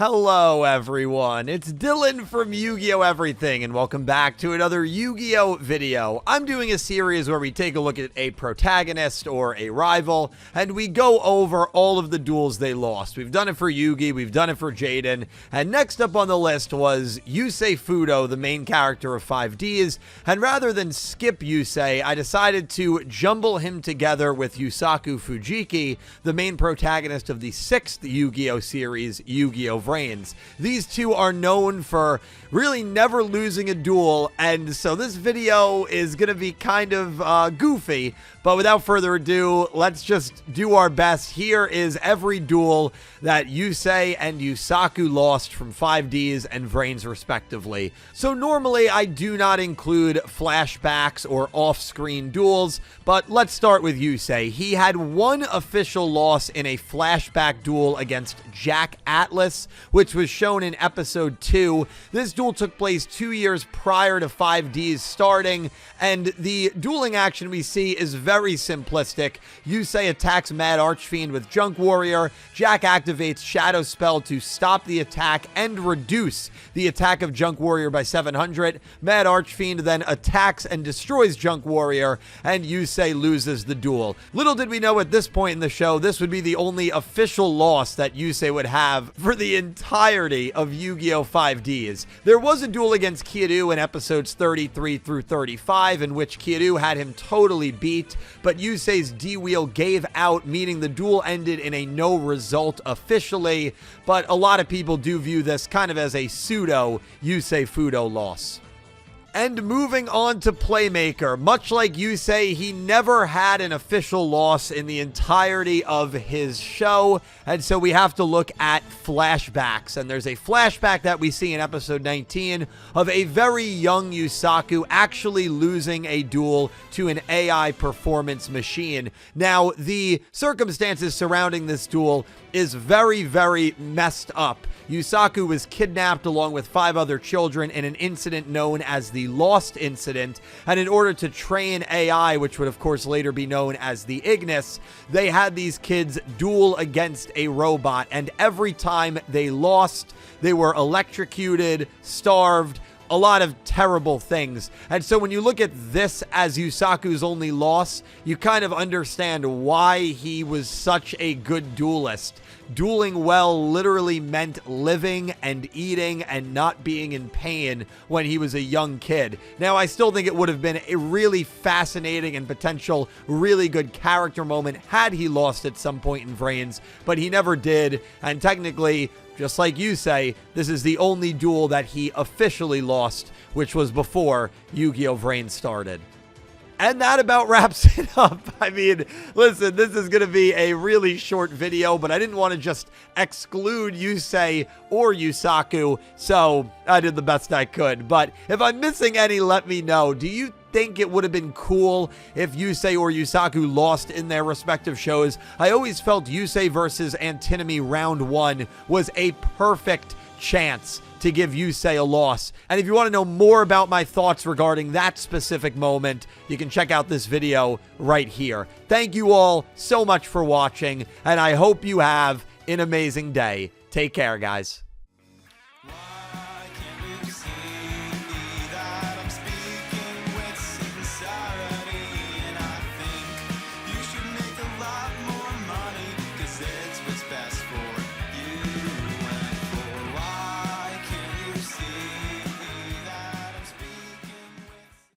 Hello everyone, it's Dylan from Yu-Gi-Oh! Everything, and welcome back to another Yu-Gi-Oh! Video. I'm doing a series where we take a look at a protagonist or a rival, and we go over all of the duels they lost. We've done it for Yugi, we've done it for Jaden, and next up on the list was Yusei Fudo, the main character of 5Ds, and rather than skip Yusei, I decided to jumble him together with Yusaku Fujiki, the main protagonist of the 6th Yu-Gi-Oh! Series, Yu-Gi-Oh! VRAINS. These two are known for really never losing a duel, and so this video is going to be kind of goofy, but without further ado, let's just do our best. Here is every duel that Yusei and Yusaku lost from 5Ds and VRAINS respectively. So normally I do not include flashbacks or off-screen duels, but let's start with Yusei. He had one official loss in a flashback duel against Jack Atlas, which was shown in episode 2. This duel took place 2 years prior to 5Ds starting, and the dueling action we see is very simplistic. Yusei attacks Mad Archfiend with Junk Warrior. Jack activates Shadow Spell to stop the attack and reduce the attack of Junk Warrior by 700. Mad Archfiend then attacks and destroys Junk Warrior, and Yusei loses the duel. Little did we know at this point in the show, this would be the only official loss that Yusei would have for the entirety of Yu-Gi-Oh! 5Ds. There was a duel against Kiryu in episodes 33 through 35 in which Kiryu had him totally beat, but Yusei's D-Wheel gave out, meaning the duel ended in a no result officially, but a lot of people do view this kind of as a pseudo Yusei Fudo loss. And moving on to Playmaker, much like Yusei, he never had an official loss in the entirety of his show, and so we have to look at flashbacks. And there's a flashback that we see in episode 19 of a very young Yusaku actually losing a duel to an AI performance machine. Now, the circumstances surrounding this duel is very, very messed up. Yusaku was kidnapped along with 5 other children in an incident known as the Lost Incident, and in order to train AI, which would of course later be known as the Ignis, they had these kids duel against a robot, and every time they lost, they were electrocuted, starved, a lot of terrible things. And so when you look at this as Yusaku's only loss, you kind of understand why he was such a good duelist. Dueling well literally meant living and eating and not being in pain when he was a young kid. Now, I still think it would have been a really fascinating and potential really good character moment had he lost at some point in VRAINS, but he never did, and technically, just like Yusei, this is the only duel that he officially lost, which was before Yu-Gi-Oh! VRAINS started. And that about wraps it up. I mean, listen, this is going to be a really short video, but I didn't want to just exclude Yusei or Yusaku, so I did the best I could. But if I'm missing any, let me know. Do you think it would have been cool if Yusei or Yusaku lost in their respective shows? I always felt Yusei versus Antinomy round 1 was a perfect chance to give Yusei a loss. And if you want to know more about my thoughts regarding that specific moment, you can check out this video right here. Thank you all so much for watching, and I hope you have an amazing day. Take care, guys.